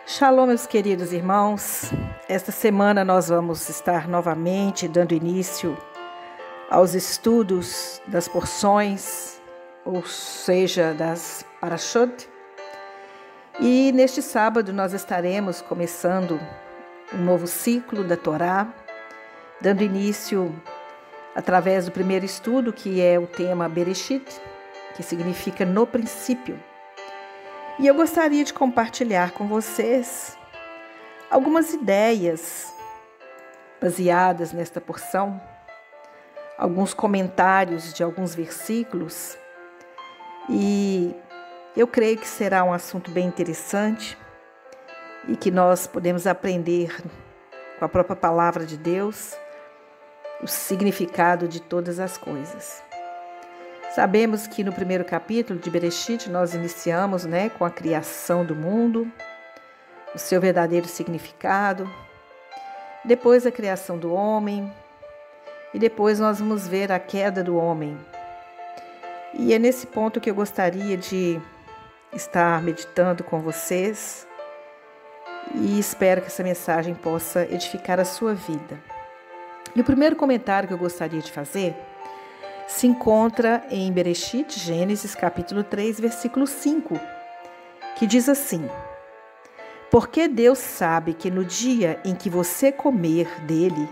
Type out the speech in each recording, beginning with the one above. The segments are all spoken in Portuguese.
Shalom, meus queridos irmãos. Esta semana nós vamos estar novamente dando início aos estudos das porções, ou seja, das Parashot. E neste sábado nós estaremos começando um novo ciclo da Torá, dando início através do primeiro estudo, que é o tema Bereshit, que significa no princípio. E eu gostaria de compartilhar com vocês algumas ideias baseadas nesta porção, alguns comentários de alguns versículos, e eu creio que será um assunto bem interessante e que nós podemos aprender com a própria palavra de Deus o significado de todas as coisas. Sabemos que no primeiro capítulo de Bereshit nós iniciamos com a criação do mundo, o seu verdadeiro significado, depois a criação do homem e depois nós vamos ver a queda do homem. E é nesse ponto que eu gostaria de estar meditando com vocês e espero que essa mensagem possa edificar a sua vida. E o primeiro comentário que eu gostaria de fazer se encontra em Bereshit, Gênesis, capítulo 3, versículo 5, que diz assim: porque Deus sabe que no dia em que você comer dele,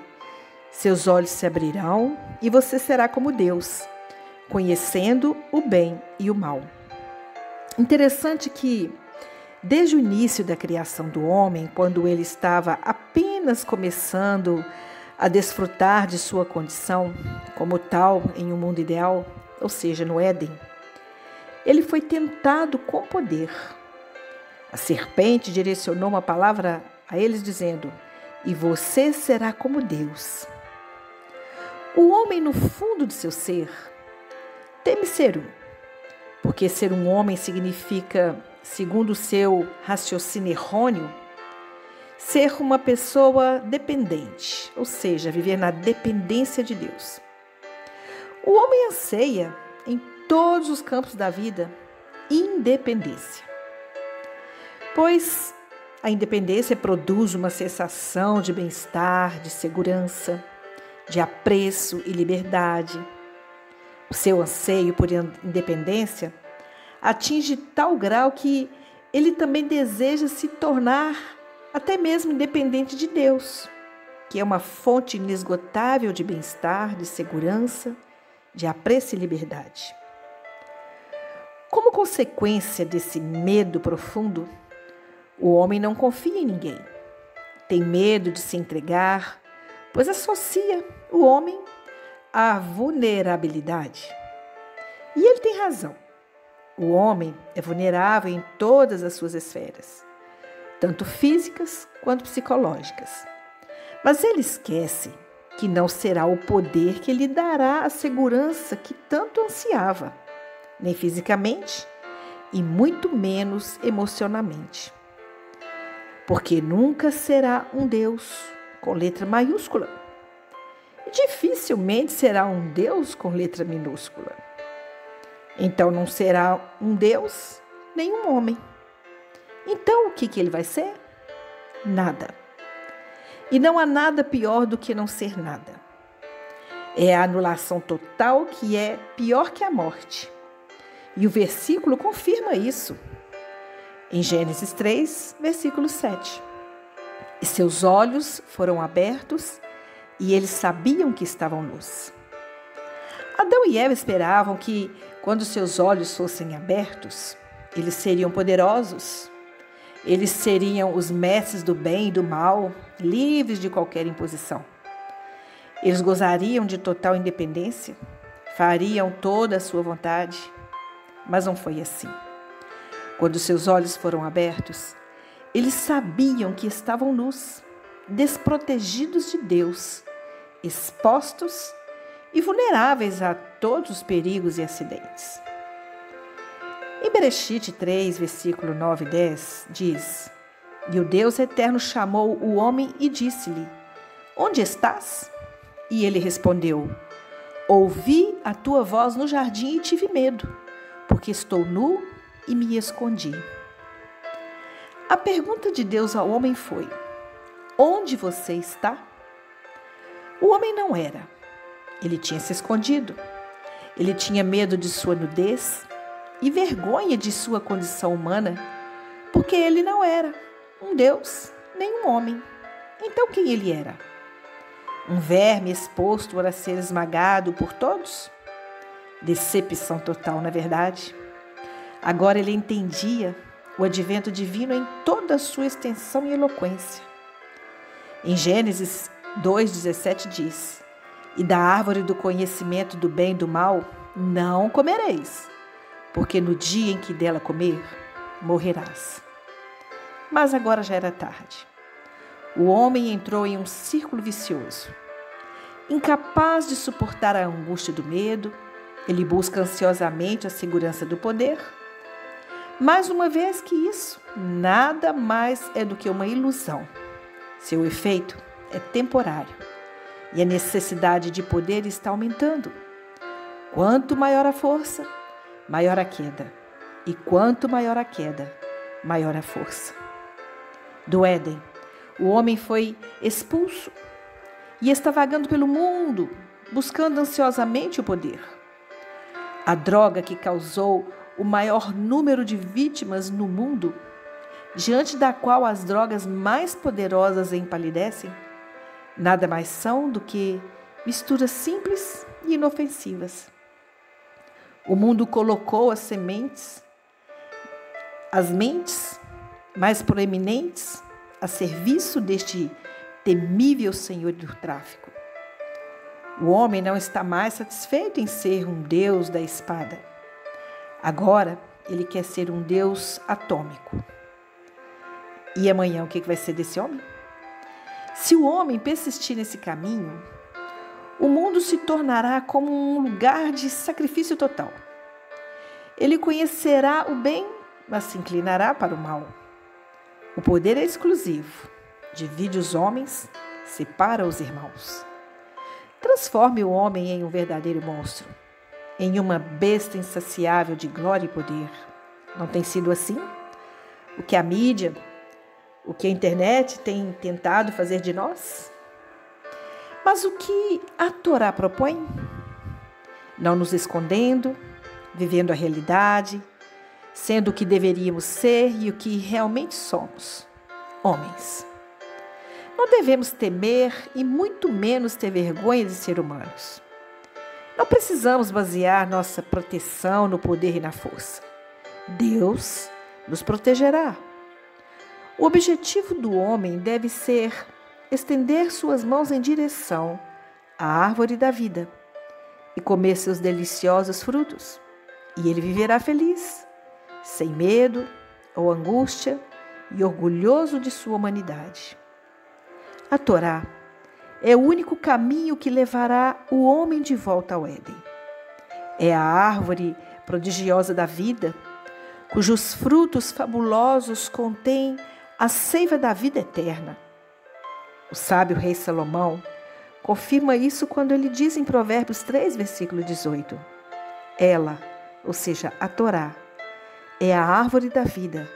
seus olhos se abrirão e você será como Deus, conhecendo o bem e o mal. Interessante que, desde o início da criação do homem, quando ele estava apenas começando a desfrutar de sua condição como tal em um mundo ideal, ou seja, no Éden, ele foi tentado com poder. A serpente direcionou uma palavra a eles dizendo: e você será como Deus. O homem, no fundo de seu ser, teme ser porque ser um homem significa, segundo o seu raciocínio errôneo, ser uma pessoa dependente, ou seja, viver na dependência de Deus. O homem anseia, em todos os campos da vida, independência. Pois a independência produz uma sensação de bem-estar, de segurança, de apreço e liberdade. O seu anseio por independência atinge tal grau que ele também deseja se tornar até mesmo independente de Deus, que é uma fonte inesgotável de bem-estar, de segurança, de apreço e liberdade. Como consequência desse medo profundo, o homem não confia em ninguém. Tem medo de se entregar, pois associa o homem à vulnerabilidade. E ele tem razão. O homem é vulnerável em todas as suas esferas, tanto físicas quanto psicológicas. Mas ele esquece que não será o poder que lhe dará a segurança que tanto ansiava, nem fisicamente e muito menos emocionalmente. Porque nunca será um Deus com letra maiúscula. E dificilmente será um Deus com letra minúscula. Então não será um Deus nem um homem. Então, o que ele vai ser? Nada. E não há nada pior do que não ser nada. É a anulação total que é pior que a morte. E o versículo confirma isso. Em Gênesis 3, versículo 7. E seus olhos foram abertos e eles sabiam que estavam nus. Adão e Eva esperavam que, quando seus olhos fossem abertos, eles seriam poderosos. Eles seriam os mestres do bem e do mal, livres de qualquer imposição. Eles gozariam de total independência, fariam toda a sua vontade, mas não foi assim. Quando seus olhos foram abertos, eles sabiam que estavam nus, desprotegidos de Deus, expostos e vulneráveis a todos os perigos e acidentes. Em Bereshit 3, versículo 9 e 10, diz: e o Deus eterno chamou o homem e disse-lhe: onde estás? E ele respondeu: ouvi a tua voz no jardim e tive medo, porque estou nu e me escondi. A pergunta de Deus ao homem foi: onde você está? O homem não era. Ele tinha se escondido. Ele tinha medo de sua nudez e vergonha de sua condição humana, porque ele não era um Deus nem um homem. Então quem ele era? Um verme exposto a ser esmagado por todos? Decepção total, na verdade. Agora ele entendia o advento divino em toda a sua extensão e eloquência. Em Gênesis 2,17 diz: e da árvore do conhecimento do bem e do mal não comereis, porque no dia em que dela comer, morrerás. Mas agora já era tarde. O homem entrou em um círculo vicioso. Incapaz de suportar a angústia do medo, ele busca ansiosamente a segurança do poder. Mais uma vez que isso, nada mais é do que uma ilusão. Seu efeito é temporário e a necessidade de poder está aumentando. Quanto maior a força, maior a queda. E quanto maior a queda, maior a força. Do Éden, o homem foi expulso e está vagando pelo mundo, buscando ansiosamente o poder. A droga que causou o maior número de vítimas no mundo, diante da qual as drogas mais poderosas empalidecem, nada mais são do que misturas simples e inofensivas. O mundo colocou as mentes mais proeminentes a serviço deste temível senhor do tráfico. O homem não está mais satisfeito em ser um deus da espada. Agora ele quer ser um deus atômico. E amanhã o que vai ser desse homem? Se o homem persistir nesse caminho, o mundo se tornará como um lugar de sacrifício total. Ele conhecerá o bem, mas se inclinará para o mal. O poder é exclusivo, divide os homens, separa os irmãos. Transforme o homem em um verdadeiro monstro, em uma besta insaciável de glória e poder. Não tem sido assim? O que a mídia, o que a internet tem tentado fazer de nós? Mas o que a Torá propõe? Não nos escondendo, vivendo a realidade, sendo o que deveríamos ser e o que realmente somos, homens. Não devemos temer e muito menos ter vergonha de ser humanos. Não precisamos basear nossa proteção no poder e na força. Deus nos protegerá. O objetivo do homem deve ser estender suas mãos em direção à árvore da vida e comer seus deliciosos frutos, e ele viverá feliz, sem medo ou angústia e orgulhoso de sua humanidade. A Torá é o único caminho que levará o homem de volta ao Éden. É a árvore prodigiosa da vida, cujos frutos fabulosos contêm a seiva da vida eterna. O sábio rei Salomão confirma isso quando ele diz em Provérbios 3, versículo 18: ela, ou seja, a Torá, é a árvore da vida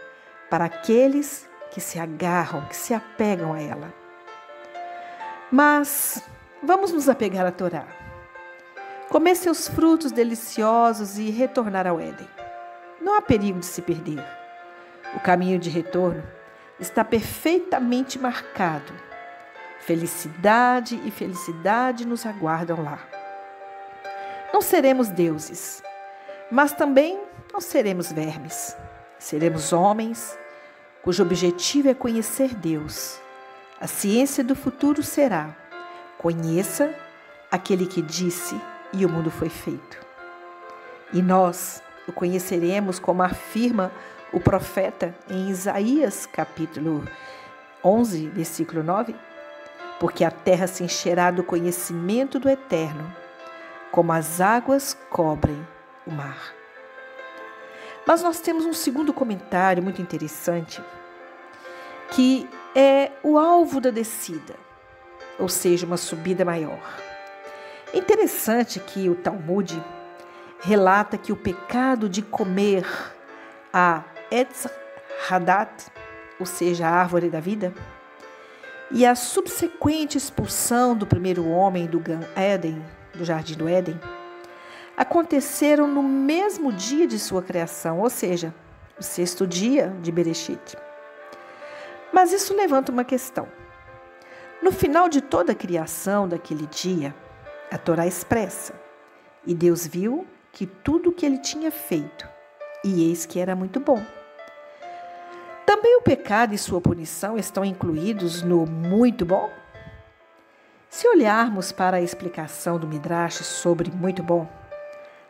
para aqueles que se agarram, que se apegam a ela. Mas vamos nos apegar à Torá, comer seus frutos deliciosos e retornar ao Éden. Não há perigo de se perder. O caminho de retorno está perfeitamente marcado. Felicidade e felicidade nos aguardam lá. Não seremos deuses, mas também não seremos vermes. Seremos homens cujo objetivo é conhecer Deus. A ciência do futuro será: conheça aquele que disse e o mundo foi feito. E nós o conheceremos como afirma o profeta em Isaías capítulo 11, versículo 9, porque a terra se encherá do conhecimento do Eterno, como as águas cobrem o mar. Mas nós temos um segundo comentário muito interessante, que é o alvo da descida, ou seja, uma subida maior. É interessante que o Talmud relata que o pecado de comer a Etz Hadat, ou seja, a árvore da vida, e a subsequente expulsão do primeiro homem do Éden, do Jardim do Éden, aconteceram no mesmo dia de sua criação, ou seja, o 6º dia de Bereshit. Mas isso levanta uma questão. No final de toda a criação daquele dia, a Torá expressa: e Deus viu que tudo o que ele tinha feito, e eis que era muito bom. Também o pecado e sua punição estão incluídos no muito bom? Se olharmos para a explicação do Midrash sobre muito bom,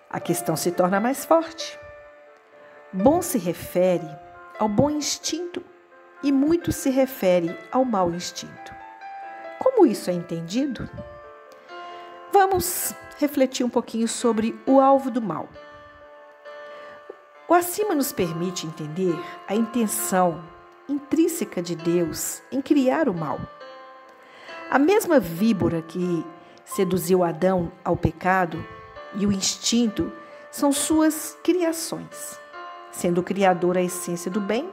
a questão se torna mais forte. Bom se refere ao bom instinto e muito se refere ao mau instinto. Como isso é entendido? Vamos refletir um pouquinho sobre o alvo do mal. O acima nos permite entender a intenção intrínseca de Deus em criar o mal. A mesma víbora que seduziu Adão ao pecado e o instinto são suas criações. Sendo o Criador a essência do bem,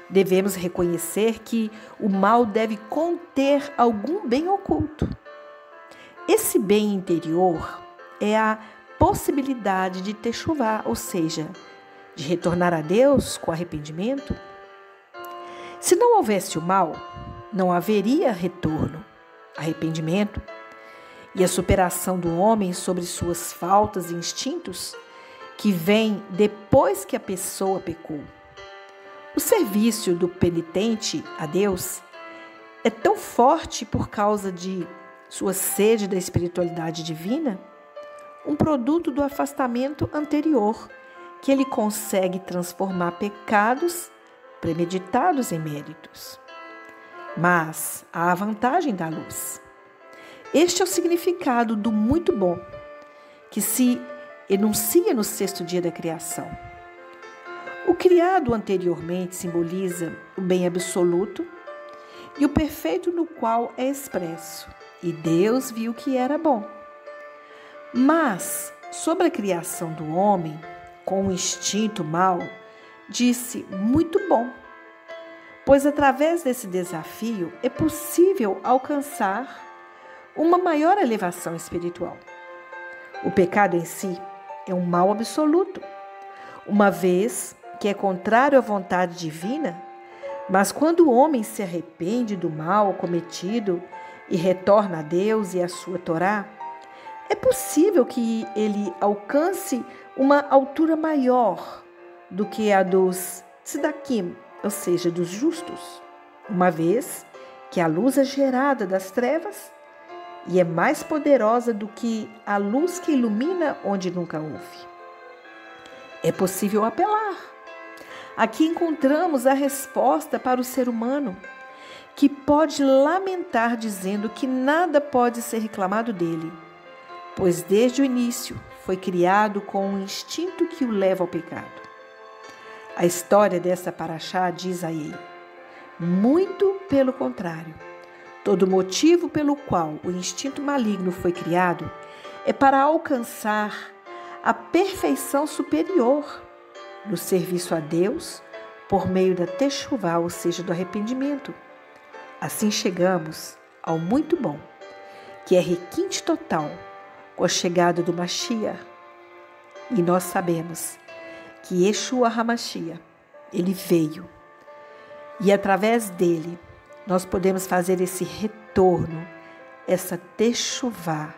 devemos reconhecer que o mal deve conter algum bem oculto. Esse bem interior é a possibilidade de techuvá, ou seja, de retornar a Deus com arrependimento. Se não houvesse o mal, não haveria retorno, arrependimento e a superação do homem sobre suas faltas e instintos que vem depois que a pessoa pecou. O serviço do penitente a Deus é tão forte por causa de sua sede da espiritualidade divina, um produto do afastamento anterior, que ele consegue transformar pecados premeditados em méritos. Mas há a vantagem da luz. Este é o significado do muito bom, que se enuncia no 6º dia da criação. O criado anteriormente simboliza o bem absoluto e o perfeito no qual é expresso. E Deus viu que era bom. Mas, sobre a criação do homem, com o instinto mau, disse muito bom, pois através desse desafio é possível alcançar uma maior elevação espiritual. O pecado em si é um mal absoluto, uma vez que é contrário à vontade divina, mas quando o homem se arrepende do mal cometido e retorna a Deus e à sua Torá, é possível que ele alcance uma altura maior do que a dos tzedakim, ou seja, dos justos, uma vez que a luz é gerada das trevas e é mais poderosa do que a luz que ilumina onde nunca houve. É possível apelar. Aqui encontramos a resposta para o ser humano, que pode lamentar dizendo que nada pode ser reclamado dele, pois desde o início foi criado com um instinto que o leva ao pecado. A história dessa paraxá diz a ele: muito pelo contrário, todo motivo pelo qual o instinto maligno foi criado é para alcançar a perfeição superior no serviço a Deus por meio da techuvá, ou seja, do arrependimento. Assim chegamos ao muito bom, que é requinte total com a chegada do Mashiach. E nós sabemos que Yeshua HaMashiach, ele veio. E através dele, nós podemos fazer esse retorno, essa techuvá,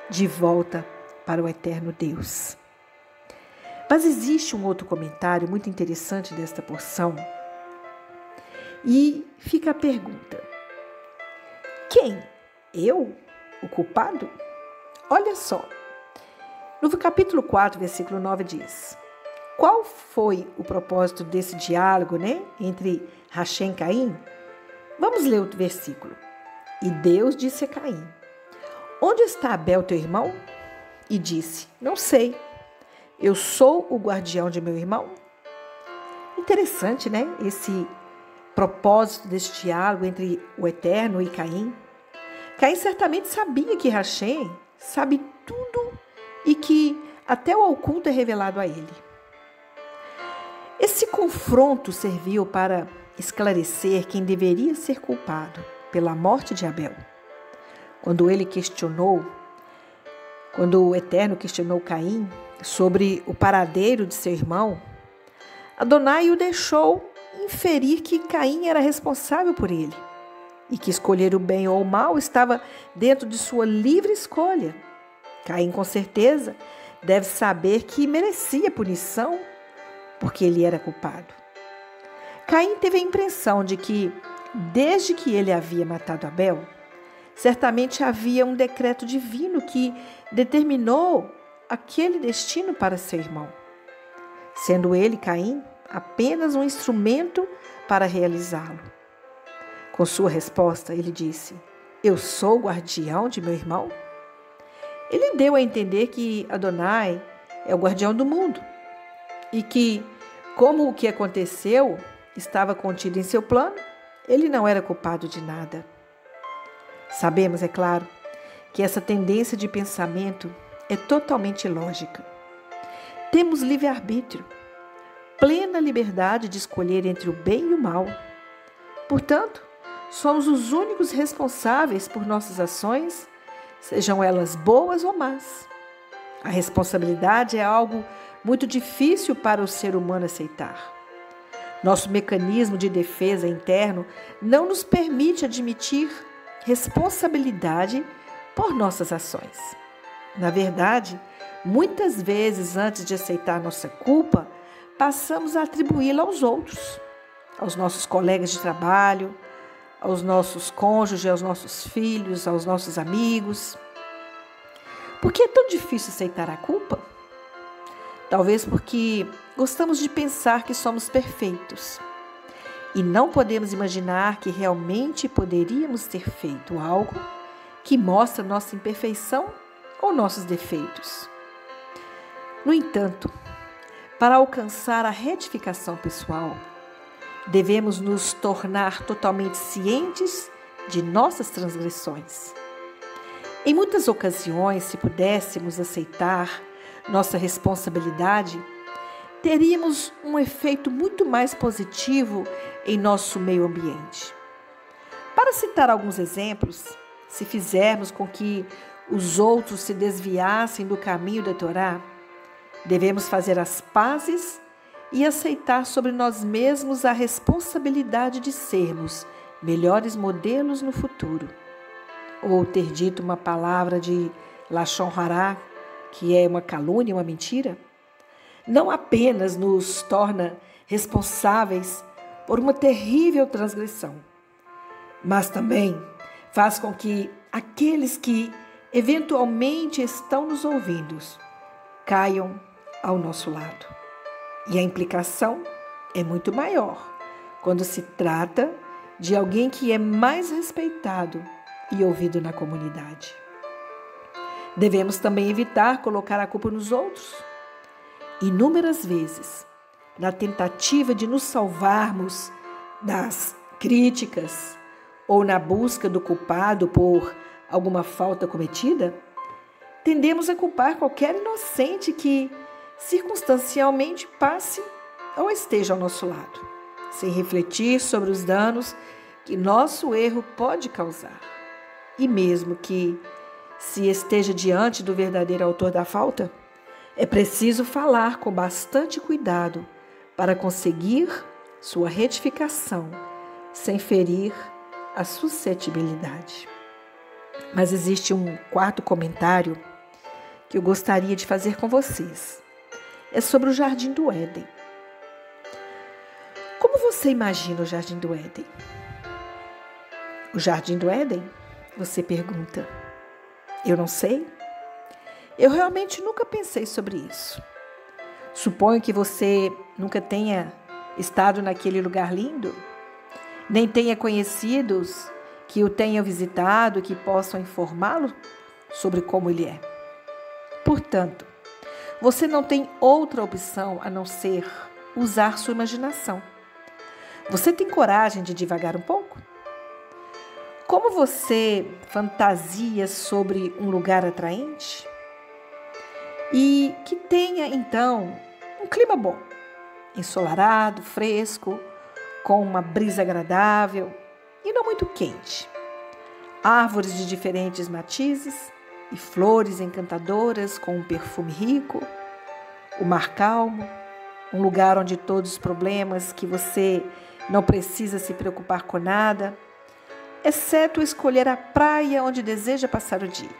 de volta para o eterno Deus. Mas existe um outro comentário muito interessante desta porção. E fica a pergunta: quem? Eu? O culpado? Olha só, no capítulo 4, versículo 9 diz: qual foi o propósito desse diálogo, entre Hashem e Caim? Vamos ler o versículo. E Deus disse a Caim: onde está Abel, teu irmão? E disse: não sei, eu sou o guardião de meu irmão. Interessante, esse propósito desse diálogo entre o Eterno e Caim. Caim certamente sabia que Hashem sabe tudo e que até o oculto é revelado a ele. Esse confronto serviu para esclarecer quem deveria ser culpado pela morte de Abel. Quando o Eterno questionou Caim sobre o paradeiro de seu irmão, Adonai o deixou inferir que Caim era responsável por ele e que escolher o bem ou o mal estava dentro de sua livre escolha. Caim, com certeza, deve saber que merecia punição porque ele era culpado. Caim teve a impressão de que, desde que ele havia matado Abel, certamente havia um decreto divino que determinou aquele destino para seu irmão, sendo ele, Caim, apenas um instrumento para realizá-lo. Com sua resposta, ele disse: "Eu sou o guardião de meu irmão?" Ele deu a entender que Adonai é o guardião do mundo e que, como o que aconteceu estava contido em seu plano, ele não era culpado de nada. Sabemos, é claro, que essa tendência de pensamento é totalmente ilógica. Temos livre-arbítrio, plena liberdade de escolher entre o bem e o mal. Portanto, somos os únicos responsáveis por nossas ações, sejam elas boas ou más. A responsabilidade é algo muito difícil para o ser humano aceitar. Nosso mecanismo de defesa interno não nos permite admitir responsabilidade por nossas ações. Na verdade, muitas vezes, antes de aceitar nossa culpa, passamos a atribuí-la aos outros, aos nossos colegas de trabalho, aos nossos cônjuges, aos nossos filhos, aos nossos amigos. Por que é tão difícil aceitar a culpa? Talvez porque gostamos de pensar que somos perfeitos e não podemos imaginar que realmente poderíamos ter feito algo que mostra nossa imperfeição ou nossos defeitos. No entanto, para alcançar a retificação pessoal, devemos nos tornar totalmente cientes de nossas transgressões. Em muitas ocasiões, se pudéssemos aceitar nossa responsabilidade, teríamos um efeito muito mais positivo em nosso meio ambiente. Para citar alguns exemplos, se fizermos com que os outros se desviassem do caminho da Torá, devemos fazer as pazes e aceitar sobre nós mesmos a responsabilidade de sermos melhores modelos no futuro. Ou ter dito uma palavra de Lashon Hará, que é uma calúnia, uma mentira, não apenas nos torna responsáveis por uma terrível transgressão, mas também faz com que aqueles que eventualmente estão nos ouvindo caiam ao nosso lado. E a implicação é muito maior quando se trata de alguém que é mais respeitado e ouvido na comunidade. Devemos também evitar colocar a culpa nos outros. Inúmeras vezes, na tentativa de nos salvarmos das críticas ou na busca do culpado por alguma falta cometida, tendemos a culpar qualquer inocente que circunstancialmente passe ou esteja ao nosso lado, sem refletir sobre os danos que nosso erro pode causar. E mesmo que se esteja diante do verdadeiro autor da falta, é preciso falar com bastante cuidado para conseguir sua retificação, sem ferir a suscetibilidade. Mas existe um quarto comentário que eu gostaria de fazer com vocês. É sobre o Jardim do Éden. Como você imagina o Jardim do Éden? O Jardim do Éden? Você pergunta. Eu não sei. Eu realmente nunca pensei sobre isso. Suponho que você nunca tenha estado naquele lugar lindo, nem tenha conhecidos que o tenham visitado e que possam informá-lo sobre como ele é. Portanto, você não tem outra opção a não ser usar sua imaginação. Você tem coragem de divagar um pouco? Como você fantasia sobre um lugar atraente? E que tenha, então, um clima bom, ensolarado, fresco, com uma brisa agradável e não muito quente. Árvores de diferentes matizes e flores encantadoras com um perfume rico. O mar calmo, um lugar onde todos os problemas que você não precisa se preocupar com nada, exceto escolher a praia onde deseja passar o dia,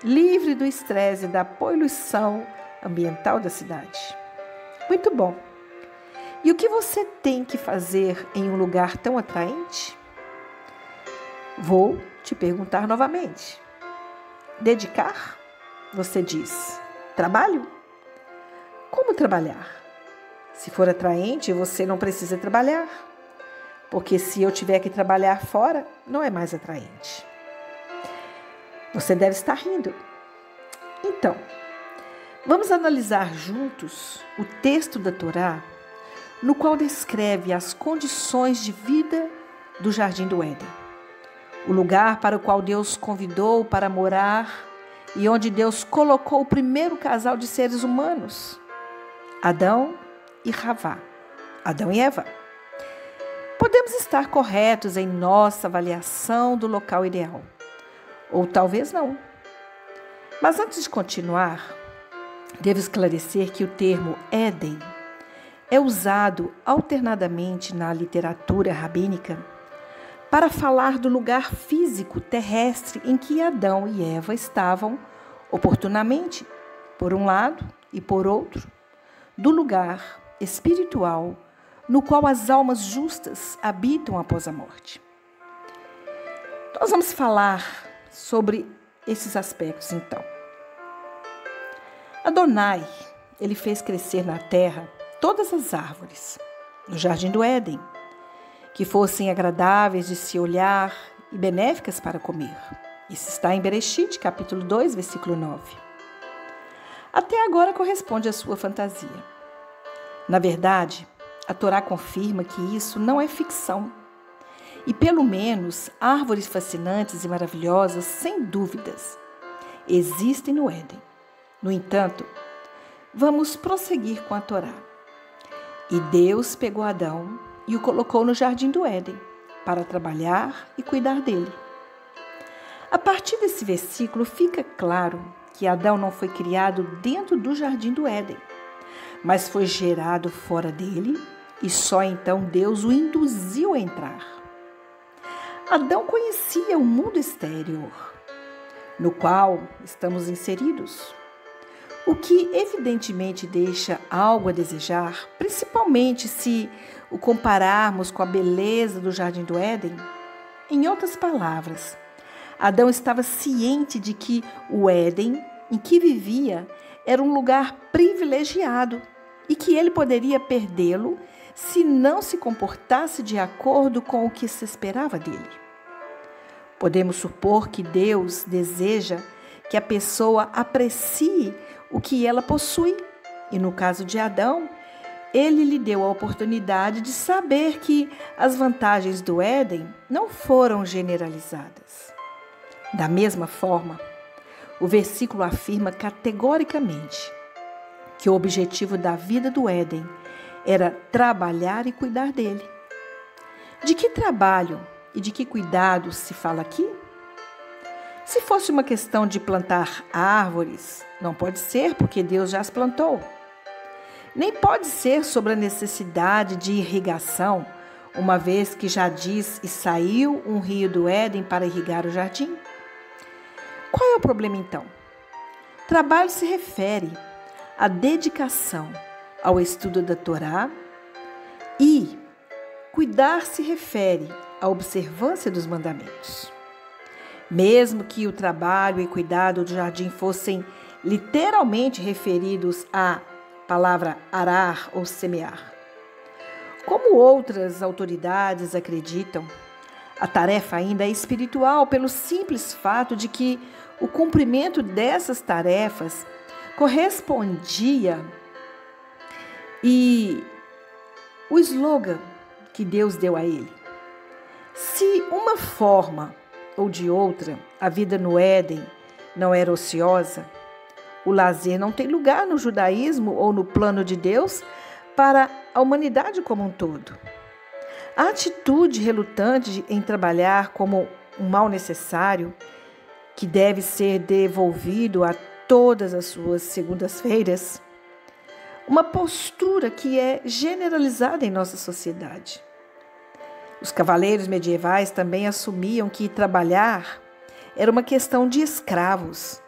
livre do estresse e da poluição ambiental da cidade. Muito bom. E o que você tem que fazer em um lugar tão atraente? Vou te perguntar novamente. Dedicar? Você diz. Trabalho? Como trabalhar? Se for atraente, você não precisa trabalhar. Porque se eu tiver que trabalhar fora, não é mais atraente. Você deve estar rindo. Então, vamos analisar juntos o texto da Torá, no qual descreve as condições de vida do Jardim do Éden. O lugar para o qual Deus convidou para morar e onde Deus colocou o primeiro casal de seres humanos, Adão e Havá, Adão e Eva. Podemos estar corretos em nossa avaliação do local ideal, ou talvez não. Mas antes de continuar, devo esclarecer que o termo Éden é usado alternadamente na literatura rabínica para falar do lugar físico terrestre em que Adão e Eva estavam oportunamente, por um lado e por outro, do lugar espiritual no qual as almas justas habitam após a morte. Nós vamos falar sobre esses aspectos então. Adonai, ele fez crescer na terra todas as árvores, no Jardim do Éden, que fossem agradáveis de se olhar e benéficas para comer. Isso está em Bereshit, capítulo 2, versículo 9. Até agora corresponde à sua fantasia. Na verdade, a Torá confirma que isso não é ficção. E pelo menos árvores fascinantes e maravilhosas, sem dúvidas, existem no Éden. No entanto, vamos prosseguir com a Torá. E Deus pegou Adão e o colocou no Jardim do Éden para trabalhar e cuidar dele. A partir desse versículo fica claro que Adão não foi criado dentro do Jardim do Éden, mas foi gerado fora dele e só então Deus o induziu a entrar. Adão conhecia o mundo exterior, no qual estamos inseridos, o que evidentemente deixa algo a desejar, principalmente se o compararmos com a beleza do Jardim do Éden. Em outras palavras, Adão estava ciente de que o Éden em que vivia era um lugar privilegiado e que ele poderia perdê-lo se não se comportasse de acordo com o que se esperava dele. Podemos supor que Deus deseja que a pessoa aprecie o que ela possui, e no caso de Adão, ele lhe deu a oportunidade de saber que as vantagens do Éden não foram generalizadas. Da mesma forma, o versículo afirma categoricamente que o objetivo da vida do Éden era trabalhar e cuidar dele. De que trabalho e de que cuidado se fala aqui? Se fosse uma questão de plantar árvores, não pode ser, porque Deus já as plantou. Nem pode ser sobre a necessidade de irrigação, uma vez que já diz: e saiu um rio do Éden para irrigar o jardim. Qual é o problema então? Trabalho se refere à dedicação ao estudo da Torá e cuidar se refere à observância dos mandamentos. Mesmo que o trabalho e cuidado do jardim fossem literalmente referidos à palavra arar ou semear. Como outras autoridades acreditam, a tarefa ainda é espiritual pelo simples fato de que o cumprimento dessas tarefas correspondia e o slogan que Deus deu a ele. Se uma forma ou de outra a vida no Éden não era ociosa, o lazer não tem lugar no judaísmo ou no plano de Deus para a humanidade como um todo. A atitude relutante em trabalhar como um mal necessário, que deve ser devolvido a todas as suas segundas-feiras, uma postura que é generalizada em nossa sociedade. Os cavaleiros medievais também assumiam que trabalhar era uma questão de escravos,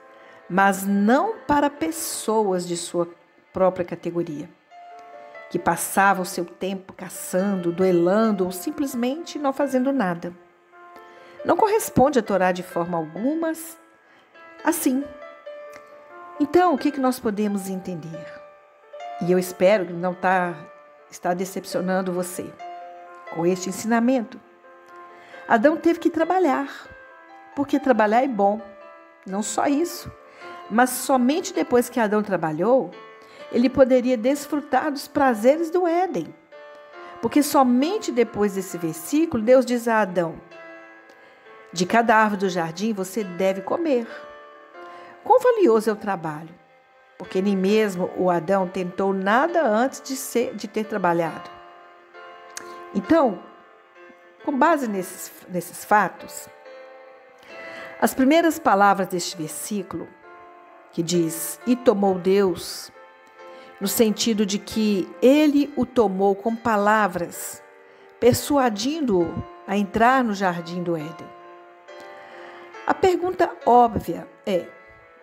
mas não para pessoas de sua própria categoria, que passavam seu tempo caçando, duelando ou simplesmente não fazendo nada. Não corresponde à Torá de forma alguma assim. Então, o que nós podemos entender? E eu espero que não está decepcionando você com este ensinamento. Adão teve que trabalhar, porque trabalhar é bom. Não só isso, mas somente depois que Adão trabalhou, ele poderia desfrutar dos prazeres do Éden. Porque somente depois desse versículo, Deus diz a Adão: de cada árvore do jardim você deve comer. Quão valioso é o trabalho, porque nem mesmo o Adão tentou nada antes de ter trabalhado. Então, com base nesses fatos, as primeiras palavras deste versículo, que diz, e tomou Deus, no sentido de que ele o tomou com palavras, persuadindo-o a entrar no jardim do Éden. A pergunta óbvia é,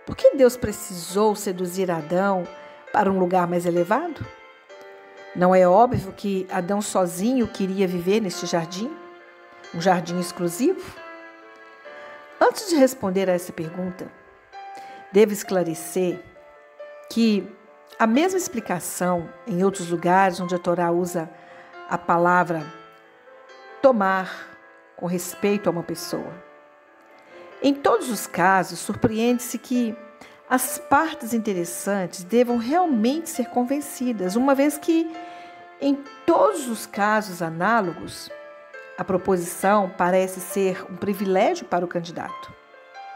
por que Deus precisou seduzir Adão para um lugar mais elevado? Não é óbvio que Adão sozinho queria viver neste jardim? Um jardim exclusivo? Antes de responder a essa pergunta, devo esclarecer que a mesma explicação em outros lugares onde a Torá usa a palavra tomar com respeito a uma pessoa. Em todos os casos, surpreende-se que as partes interessantes devam realmente ser convencidas, uma vez que, em todos os casos análogos, a proposição parece ser um privilégio para o candidato.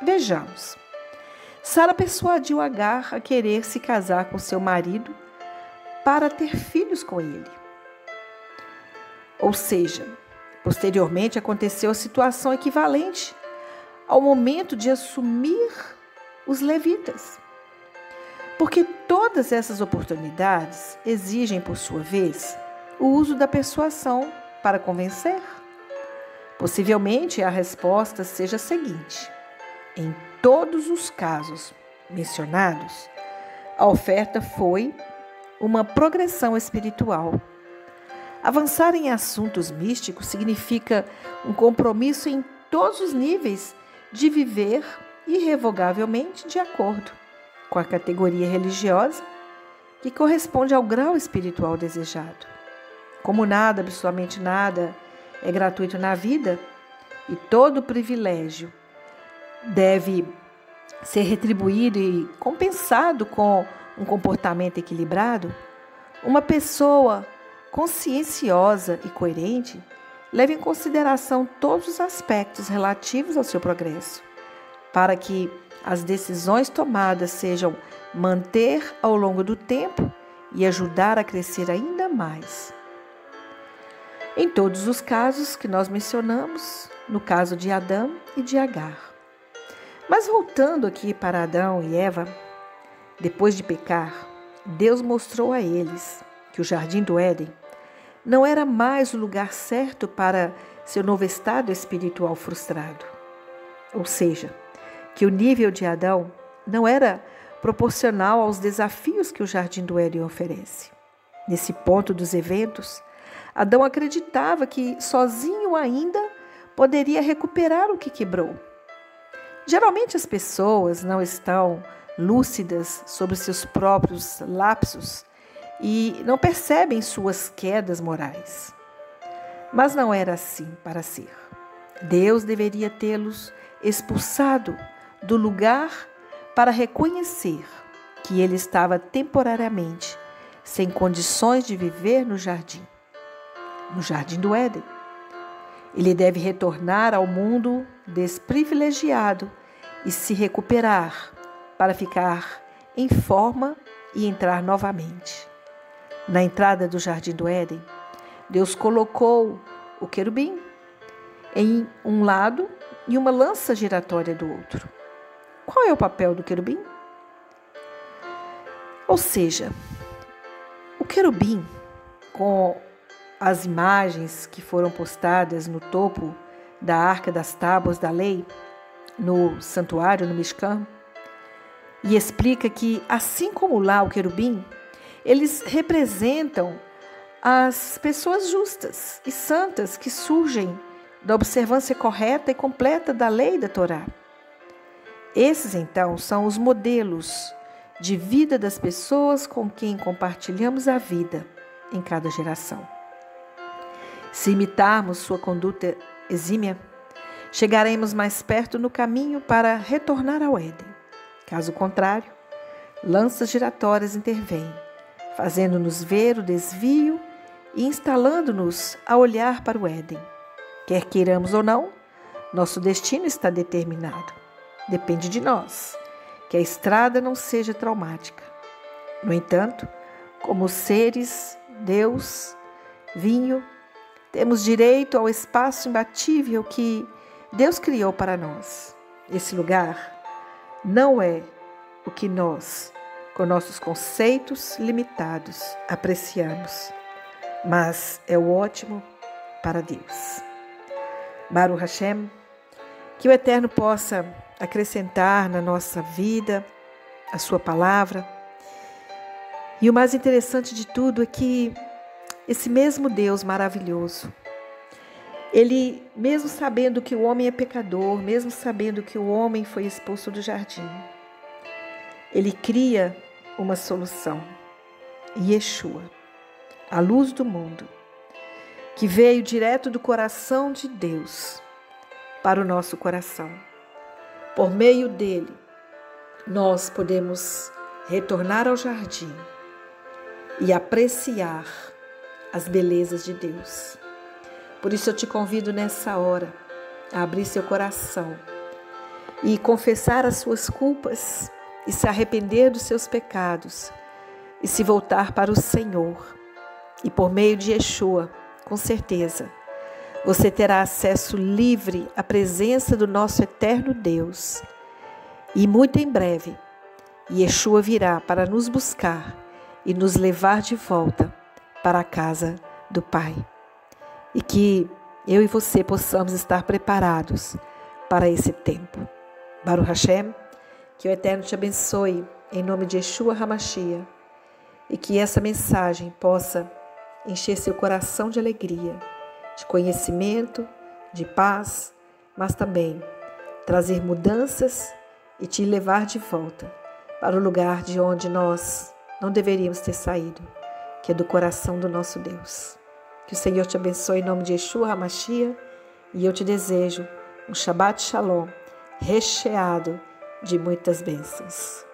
Vejamos. Sara persuadiu Agar a querer se casar com seu marido para ter filhos com ele. Ou seja, posteriormente aconteceu a situação equivalente ao momento de assumir os levitas. Porque todas essas oportunidades exigem, por sua vez, o uso da persuasão para convencer. Possivelmente a resposta seja a seguinte: em todos os casos mencionados, a oferta foi uma progressão espiritual. Avançar em assuntos místicos significa um compromisso em todos os níveis de viver irrevogavelmente de acordo com a categoria religiosa que corresponde ao grau espiritual desejado. Como nada, absolutamente nada, é gratuito na vida e todo privilégio deve ser retribuído e compensado com um comportamento equilibrado, uma pessoa conscienciosa e coerente leva em consideração todos os aspectos relativos ao seu progresso, para que as decisões tomadas sejam manter ao longo do tempo e ajudar a crescer ainda mais. Em todos os casos que nós mencionamos, no caso de Adão e de Agar. Mas voltando aqui para Adão e Eva, depois de pecar, Deus mostrou a eles que o jardim do Éden não era mais o lugar certo para seu novo estado espiritual frustrado. Ou seja, que o nível de Adão não era proporcional aos desafios que o jardim do Éden oferece. Nesse ponto dos eventos, Adão acreditava que sozinho ainda poderia recuperar o que quebrou. Geralmente as pessoas não estão lúcidas sobre seus próprios lapsos e não percebem suas quedas morais. Mas não era assim para ser. Deus deveria tê-los expulsado do lugar para reconhecer que ele estava temporariamente sem condições de viver no jardim do Éden. Ele deve retornar ao mundo desprivilegiado e se recuperar para ficar em forma e entrar novamente. Na entrada do jardim do Éden, Deus colocou o querubim em um lado e uma lança giratória do outro. Qual é o papel do querubim? Ou seja, o querubim, com as imagens que foram postadas no topo da Arca das Tábuas da Lei, no santuário, no Mishkan, e explica que, assim como lá o querubim, eles representam as pessoas justas e santas que surgem da observância correta e completa da lei da Torá. Esses, então, são os modelos de vida das pessoas com quem compartilhamos a vida em cada geração. Se imitarmos sua conduta exímia, chegaremos mais perto no caminho para retornar ao Éden. Caso contrário, lanças giratórias intervêm, fazendo-nos ver o desvio e instalando-nos a olhar para o Éden. Quer queiramos ou não, nosso destino está determinado. Depende de nós que a estrada não seja traumática. No entanto, como seres, Deus, vinho, temos direito ao espaço imbatível que Deus criou para nós. Esse lugar não é o que nós, com nossos conceitos limitados, apreciamos, mas é o ótimo para Deus. Baruch Hashem, que o Eterno possa acrescentar na nossa vida a sua palavra. E o mais interessante de tudo é que esse mesmo Deus maravilhoso, Ele, mesmo sabendo que o homem é pecador, mesmo sabendo que o homem foi expulso do jardim, Ele cria uma solução. Yeshua, a luz do mundo, que veio direto do coração de Deus para o nosso coração. Por meio dele, nós podemos retornar ao jardim e apreciar as belezas de Deus. Por isso eu te convido nessa hora a abrir seu coração e confessar as suas culpas e se arrepender dos seus pecados e se voltar para o Senhor. E por meio de Yeshua, com certeza, você terá acesso livre à presença do nosso eterno Deus. E muito em breve, Yeshua virá para nos buscar e nos levar de volta para a casa do Pai. E que eu e você possamos estar preparados para esse tempo. Baruch Hashem, que o Eterno te abençoe em nome de Yeshua HaMashiach e que essa mensagem possa encher seu coração de alegria, de conhecimento, de paz, mas também trazer mudanças e te levar de volta para o lugar de onde nós não deveríamos ter saído, que é do coração do nosso Deus. Que o Senhor te abençoe em nome de Yeshua HaMashiach e eu te desejo um Shabbat Shalom recheado de muitas bênçãos.